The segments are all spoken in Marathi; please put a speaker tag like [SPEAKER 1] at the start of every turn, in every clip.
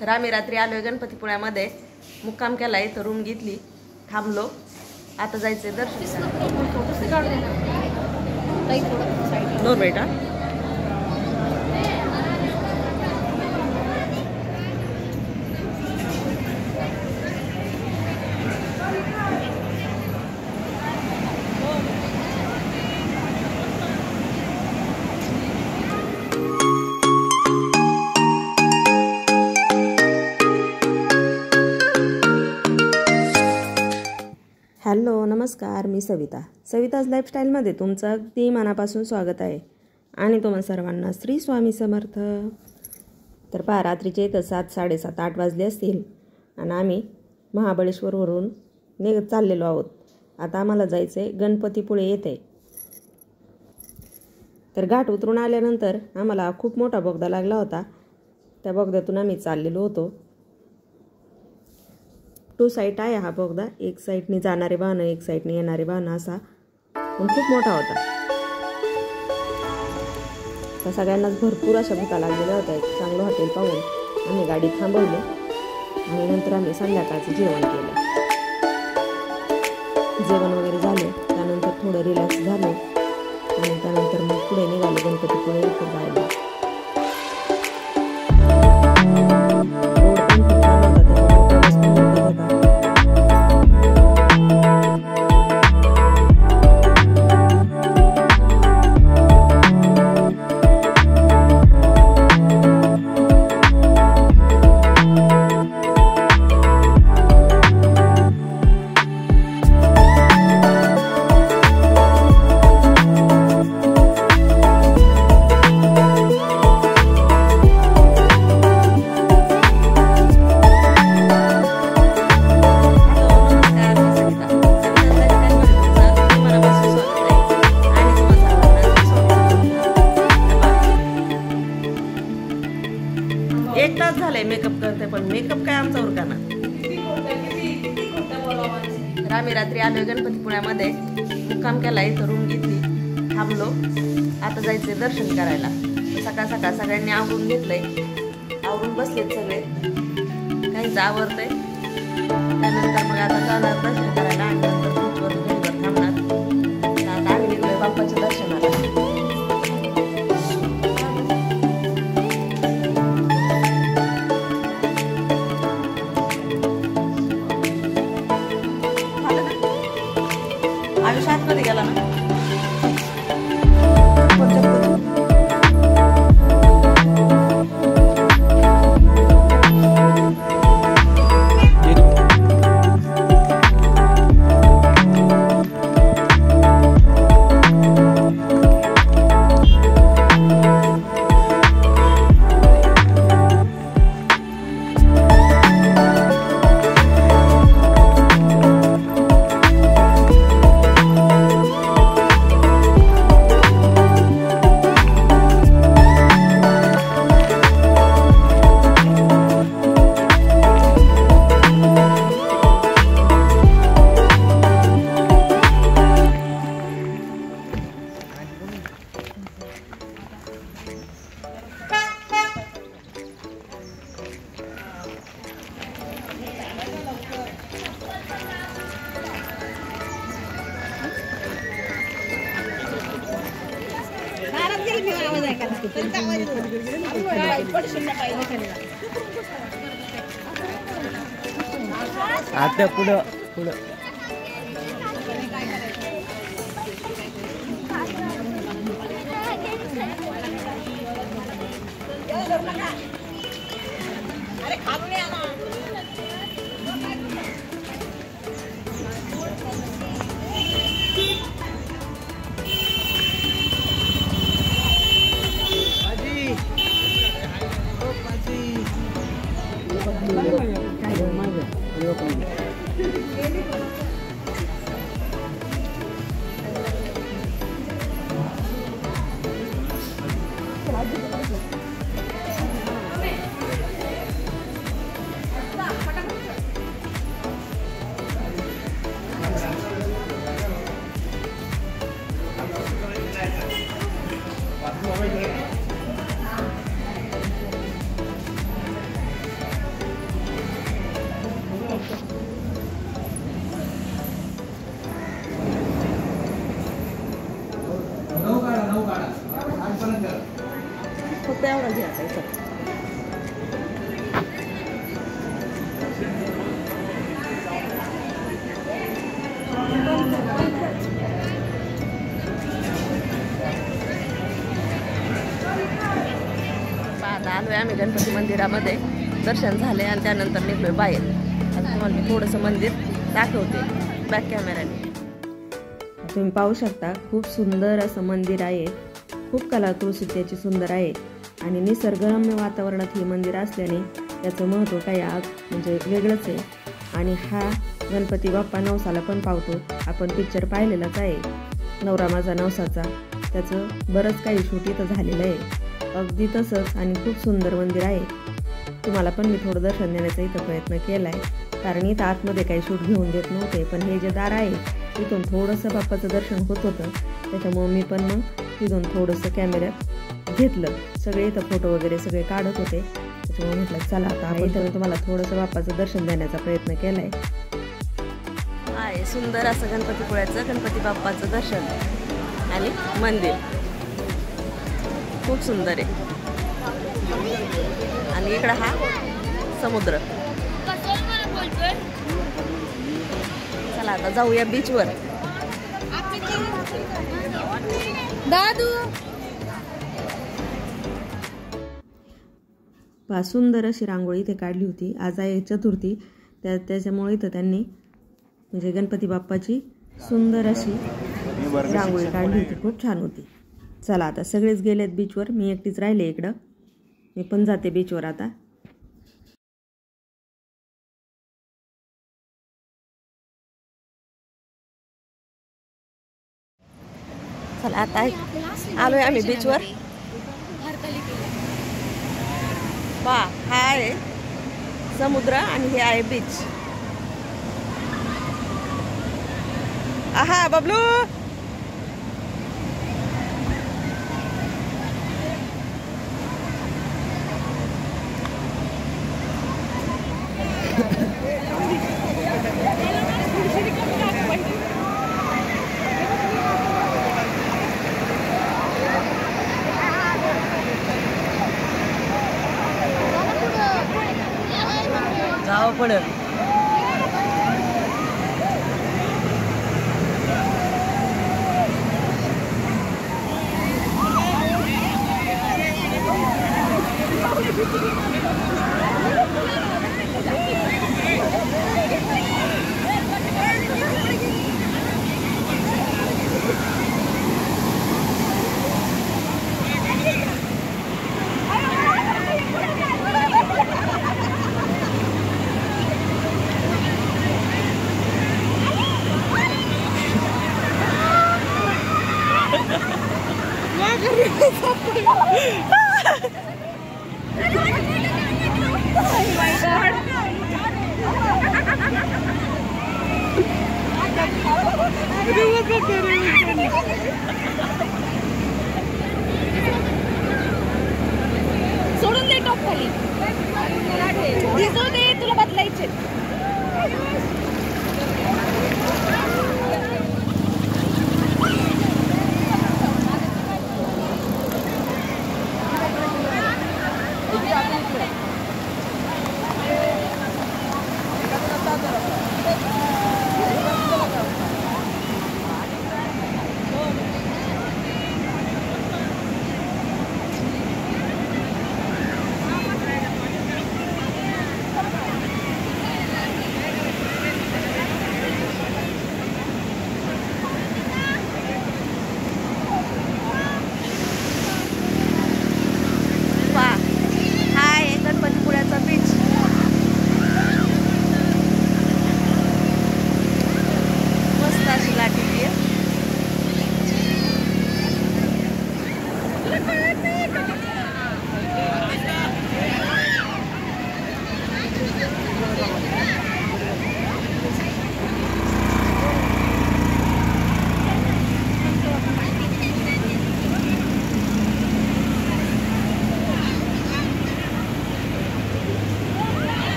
[SPEAKER 1] तर आम्ही रात्री आलोय गणपतीपुळ्यामध्ये, मुक्काम केला, इथं रूम घेतली, थांबलो. आता जायचंय दर्शन. नोर बेटा हॅलो नमस्कार, मी सविताज लाईफस्टाईलमध्ये तुमचं अगदी मनापासून स्वागत आहे. आणि तुम्हा सर्वांना श्री स्वामी समर्थ. तर पहा, रात्रीचे इथं 7, 7:30, 8 वाजले असतील आणि आम्ही महाबळेश्वरवरून चाललेलो आहोत. आता आम्हाला जायचं आहे गणपतीपुळे येथे. तर घाट उतरून आल्यानंतर आम्हाला खूप मोठा बोगदा लागला होता. त्या बोगद्यातून आम्ही चाललेलो होतो. 2 साईड आहे हा बोगदा, एक साईडनी जाणारे वाहनं, एक साईडनी येणारे वाहनं, असा पण खूप मोठा होता. तर सगळ्यांनाच भरपूर अशा भुका लागलेल्या होत्या. एक चांगलं हॉटेल पाहून आम्ही गाडी थांबवली आणि नंतर आम्ही संध्याकाळचं जेवण केलं. जेवण वगैरे झालं, त्यानंतर थोडं रिलॅक्स झालो आणि त्यानंतर मग पुढे निघालो गणपतीपुळे इथे जायला. एक तास झालंय मेकअप करते, पण मेकअप काय आमचा उरकाना. तर आम्ही रात्री आलोय गणपतीपुळ्यामध्ये, मुक्काम केला, इथं रूम घेतली, थांबलो. आता जायचंय दर्शन करायला. सकाळ सकाळ सगळ्यांनी आवरून घेतलंय, आवरून बसलेत सगळे, काहीच आवरतंय. त्यानंतर मग आता जाणार दर्शन करायला आणि नंतर बीचवर थांबणार. आता आम्ही निघलोय बाप्पाच्या दर्शनाला. आयुष आतमध्ये गेला ना.
[SPEAKER 2] आता पुढं पुढं
[SPEAKER 1] अरे खाऊ नये ना. गणपती मंदिरामध्ये दर्शन झाले आणि त्यानंतर निघलोय बाहेर. आता तुम्हाला मी थोडंसं मंदिर दाखवते बॅक कॅमेऱ्याने. तुम्ही पाहू शकता खूप सुंदर असं मंदिर आहे. खूप कलाकृती त्याची सुंदर आहे आणि निसर्गरम्य वातावरणात हे मंदिर असल्याने त्याचं महत्त्व काही म्हणजे वेगळंच आहे. आणि हा गणपती बाप्पा नवसाला पण पावतो. आपण पिक्चर पाहिलेलाच आहे नवरा माझा नवसाचा, त्याचं बरंच काही शूट इथं झालेलं आहे. अगदी तसंच आणि खूप सुंदर मंदिर आहे. तुम्हाला पण मी थोडं दर्शन देण्याचा इथं प्रयत्न केला आहे, कारण इथं आतमध्ये काही शूट घेऊन देत नव्हते. पण हे जे दार आहे तिथून थोडंसं बाप्पाचं दर्शन होत होतं, त्याच्यामुळं मी पण मग तिथून थोडंसं कॅमेऱ्यात घेतलं. सगळे इथं फोटो वगैरे सगळे काढत होते, त्याच्यामुळे म्हटलं चला आता आपण तर तुम्हाला थोडंसं बाप्पाचं दर्शन देण्याचा प्रयत्न केला आहे. सुंदर असं गणपतीपुळ्याचं गणपती बाप्पाचं दर्शन आणि मंदिर खूप सुंदर आहे. आणि इकडं हा समुद्र. चला आता जाऊया बीचवर. दादू सुंदर अशी रांगोळी इथे काढली होती. आज आहे चतुर्थी, त्याच्यामुळे इथं त्यांनी म्हणजे गणपती बाप्पाची सुंदर अशी रांगोळी काढली होती. खूप छान होती. चला आता सगळेच गेलेत बीचवर, मी एकटीच राहिले इकडं. मी पण जाते बीचवर आता. चला आता आलोय आम्ही बीचवर. हा आहे समुद्र आणि हे आहे बीच. आहा बबलू,
[SPEAKER 2] जावं पडेल.
[SPEAKER 3] सोडून दे टॉप खाली. दे तुला बदलायचे.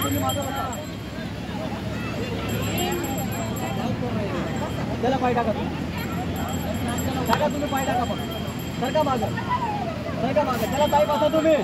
[SPEAKER 3] तुम्ही मागं बसा. त्याला पाय टाका तुम्ही. टाका तुम्ही पाय टाका पण. सरका मागं. सरका मागं. त्याला पाय बसा तुम्ही.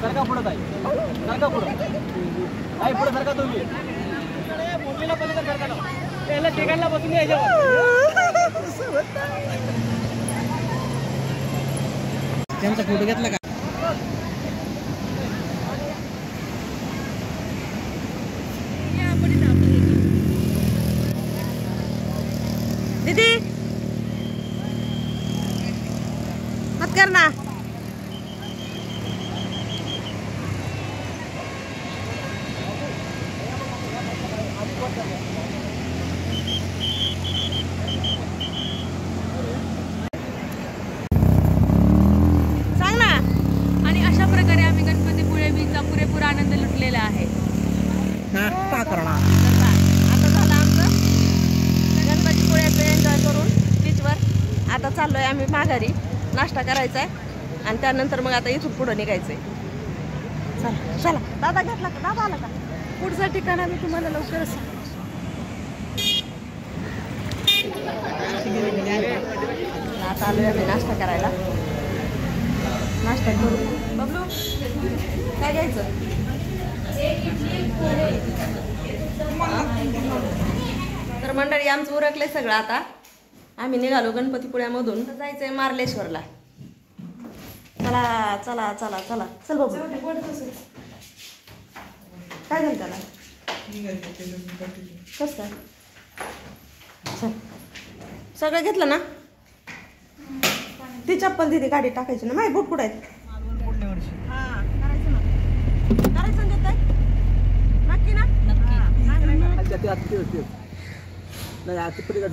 [SPEAKER 3] सरका पुढं ताई. सरका पुढं. ताई पुढं सरका तुम्ही. मुलीला पलीकडे सरका ना. त्याला ठिकाणला बसून यायच्यावर.
[SPEAKER 2] त्यांचा फोटो घेतला का?
[SPEAKER 1] दीदी मत करना.
[SPEAKER 4] आणि अशा प्रकारे आम्ही गणपतीपुळे बीचचा पुरेपूर आनंद लुटलेला आहे.
[SPEAKER 2] का करणार?
[SPEAKER 1] आता झालं आमचं गणपतीपुळ्याचं एन्जॉय करून बीचवर. आता चाललोय आम्ही माघारी. नाश्ता करायचा आहे आणि त्यानंतर मग आता इथून पुढं निघायचंय. चला चला. दादा घेतला का? दादा आला का?
[SPEAKER 4] पुढचं ठिकाण आम्ही तुम्हाला लवकरच सांगू.
[SPEAKER 1] आता आलोय आम्ही नाश्ता करायला. नाश्ता करू. बबलू काय घ्यायचं? तर मंडळी आमचं उरकलंय सगळं. आता आम्ही निघालो गणपतीपुळ्यामधून. जायचंय मार्लेश्वरला. चला चला चला चला. चल बबलू. काय झालं त्याला? कसं काय? चल सगळं घेतलं ना? ती चप्पल दिदी गाडी टाकायची ना. माय बूट कुठं आहेत? करायचं ना. करायचं देत नक्की ना?
[SPEAKER 3] नाही आता पलीकडे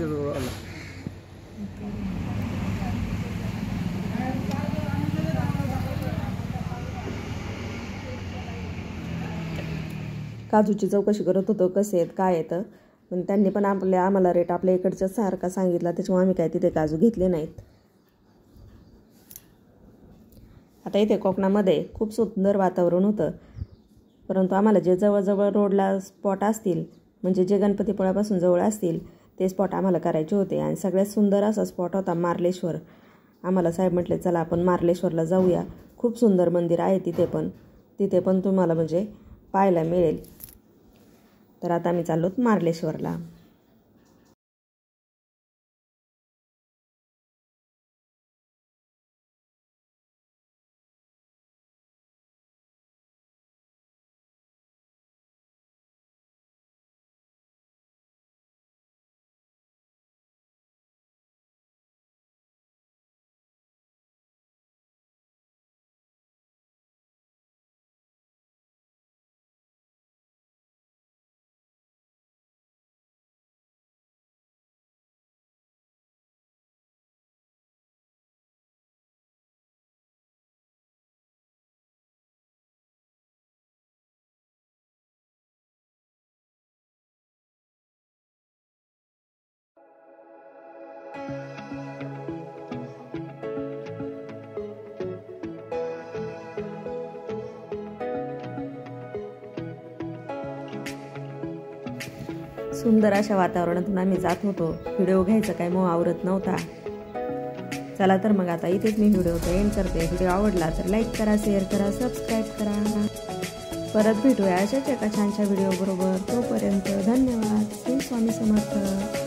[SPEAKER 1] काजूची चौकशी करत होतो कसे आहेत काय येतं. पण त्यांनी पण आम्हाला रेट आपल्या इकडच्या सारखा सांगितला. त्याच्यामुळे आम्ही काय तिथे काजू घेतले नाहीत. आता इथे कोकणामध्ये खूप सुंदर वातावरण होतं. परंतु आम्हाला जे जवळजवळ रोडला स्पॉट असतील म्हणजे जे गणपतीपुळ्यापासून जवळ असतील ते स्पॉट आम्हाला करायचे होते. आणि सगळ्यात सुंदर असा स्पॉट होता मार्लेश्वर. आम्हाला साहेब म्हटले चला आपण मार्लेश्वरला जाऊया. खूप सुंदर मंदिर आहे तिथे पण तुम्हाला म्हणजे पाहायला मिळेल. तर आता आम्ही चाललो मार्लेश्वरला. सुंदर अशा वातावरणातून आम्ही जात होतो. व्हिडिओ घ्यायचा काय मग आवरत नव्हता. चला तर मग आता इथेच मी व्हिडिओ एंड करते. व्हिडिओ आवडला तर लाईक करा, शेअर करा, सबस्क्राईब करा. परत भेटूया अशाच एका छानशा व्हिडिओ बरोबर. तोपर्यंत धन्यवाद. श्री स्वामी समर्थ.